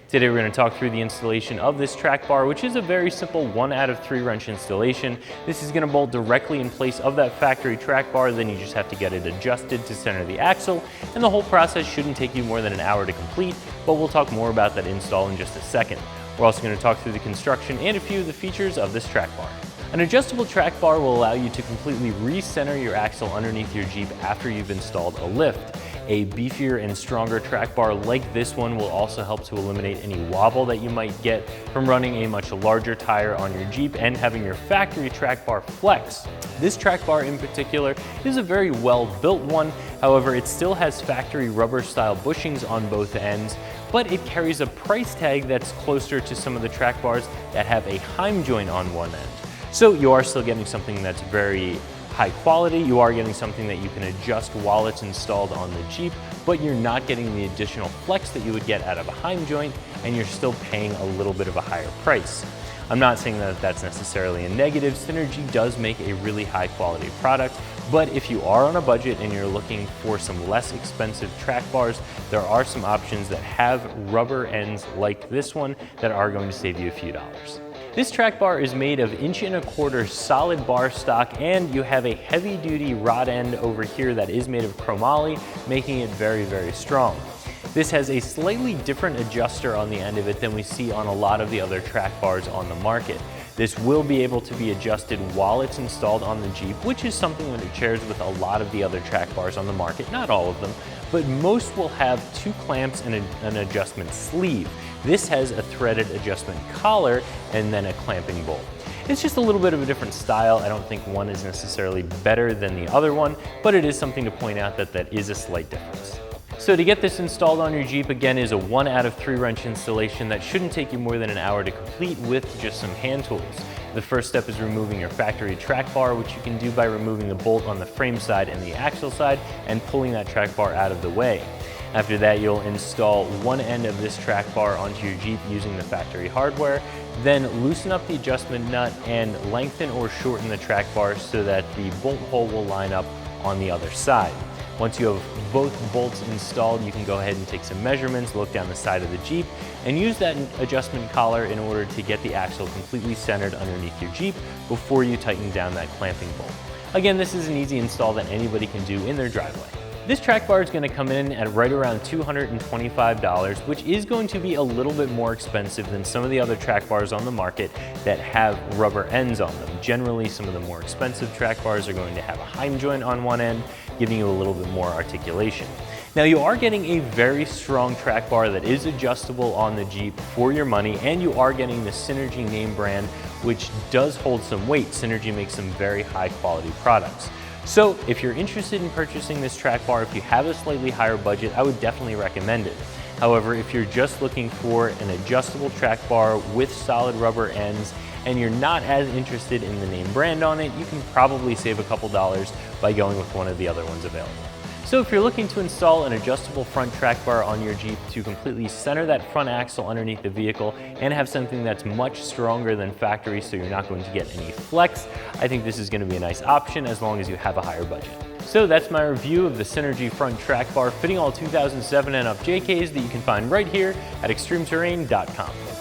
Today we're going to talk through the installation of this track bar, which is a very simple 1 out of 3 wrench installation. This is going to bolt directly in place of that factory track bar, then you just have to get it adjusted to center the axle, and the whole process shouldn't take you more than an hour to complete, but we'll talk more about that install in just a second. We're also going to talk through the construction and a few of the features of this track bar. An adjustable track bar will allow you to completely recenter your axle underneath your Jeep after you've installed a lift. A beefier and stronger track bar like this one will also help to eliminate any wobble that you might get from running a much larger tire on your Jeep and having your factory track bar flex. This track bar in particular is a very well built one. However, it still has factory rubber style bushings on both ends, but it carries a price tag that's closer to some of the track bars that have a Heim joint on one end. So you are still getting something that's very high quality, you are getting something that you can adjust while it's installed on the Jeep, but you're not getting the additional flex that you would get out of a Heim joint, and you're still paying a little bit of a higher price. I'm not saying that that's necessarily a negative. Synergy does make a really high quality product, but if you are on a budget and you're looking for some less expensive track bars, there are some options that have rubber ends like this one that are going to save you a few dollars. This track bar is made of 1¼ inch solid bar stock, and you have a heavy duty rod end over here that is made of chromoly, making it very, very strong. This has a slightly different adjuster on the end of it than we see on a lot of the other track bars on the market. This will be able to be adjusted while it's installed on the Jeep, which is something that it shares with a lot of the other track bars on the market, not all of them, but most will have 2 clamps and an adjustment sleeve. This has a threaded adjustment collar and then a clamping bolt. It's just a little bit of a different style. I don't think one is necessarily better than the other one, but it is something to point out that is a slight difference. So to get this installed on your Jeep, again, is a 1 out of 3 wrench installation that shouldn't take you more than an hour to complete with just some hand tools. The first step is removing your factory track bar, which you can do by removing the bolt on the frame side and the axle side and pulling that track bar out of the way. After that, you'll install one end of this track bar onto your Jeep using the factory hardware, then loosen up the adjustment nut and lengthen or shorten the track bar so that the bolt hole will line up on the other side. Once you have both bolts installed, you can go ahead and take some measurements, look down the side of the Jeep, and use that adjustment collar in order to get the axle completely centered underneath your Jeep before you tighten down that clamping bolt. Again, this is an easy install that anybody can do in their driveway. This track bar is going to come in at right around $225, which is going to be a little bit more expensive than some of the other track bars on the market that have rubber ends on them. Generally, some of the more expensive track bars are going to have a Heim joint on one end, giving you a little bit more articulation. Now, you are getting a very strong track bar that is adjustable on the Jeep for your money, and you are getting the Synergy name brand, which does hold some weight. Synergy makes some very high quality products. So if you're interested in purchasing this track bar, if you have a slightly higher budget, I would definitely recommend it. However, if you're just looking for an adjustable track bar with solid rubber ends and you're not as interested in the name brand on it, you can probably save a couple dollars by going with one of the other ones available. So if you're looking to install an adjustable front track bar on your Jeep to completely center that front axle underneath the vehicle and have something that's much stronger than factory so you're not going to get any flex, I think this is going to be a nice option as long as you have a higher budget. So that's my review of the Synergy front track bar fitting all 2007 and up JKs that you can find right here at ExtremeTerrain.com.